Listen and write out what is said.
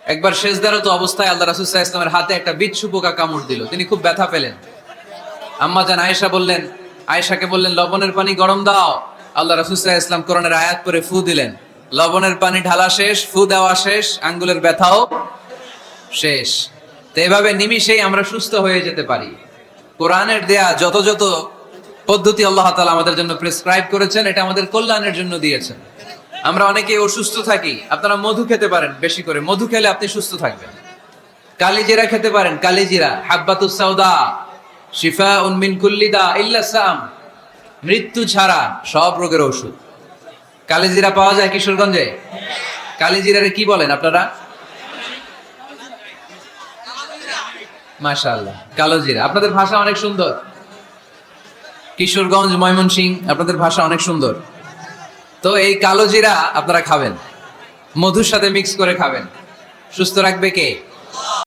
একবার শেষদারত অবস্থায় আল্লাহ রাসূল সাল্লাল্লাহু আলাইহি ওয়াসাল্লামের হাতে একটা বিচ্ছু পোকা কামড় দিল, তিনি খুব ব্যথা পেলেন। আম্মা জান আয়েশাকে বললেন লবণের পানি গরম দাও। আল্লাহ রাসূল সাল্লাল্লাহু আলাইহি ওয়াসাল্লাম কোরআনের আয়াত পড়ে ফু দিলেন, লবণের পানি ঢালা শেষ, ফু দেওয়া শেষ, আঙ্গুলের ব্যথাও শেষ। তো এভাবে নিমিষেই আমরা সুস্থ হয়ে যেতে পারি। কোরআনের দেয়া যত যত পদ্ধতি আল্লাহ তাআলা আমাদের জন্য প্রেসক্রাইব করেছেন, এটা আমাদের কল্যাণের জন্য দিয়েছেন। আমরা অনেকেই অসুস্থ থাকি, আপনারা মধু খেতে পারেন, বেশি করে মধু খেলে আপনি সুস্থ থাকবেন। কালিজিরা খেতে পারেন, কালিজিরা হাব্বাতুস সাউদা শিফাউন মিন কুল্লি দা ইল্লা সাম, মৃত্যু ছাড়া সব রোগের ওষুধ। কালিজিরা পাওয়া যায় কিশোরগঞ্জে। কালিজিরারে কি বলেন আপনারা? মাশাআল্লাহ, কালোজিরা। আপনাদের ভাষা অনেক সুন্দর। কিশোরগঞ্জ, ময়মনসিংহ, আপনাদের ভাষা অনেক সুন্দর। তো এই কালোজিরা আপনারা খাবেন, মধুর সাথে মিক্স করে খাবেন। সুস্থ রাখবে কে?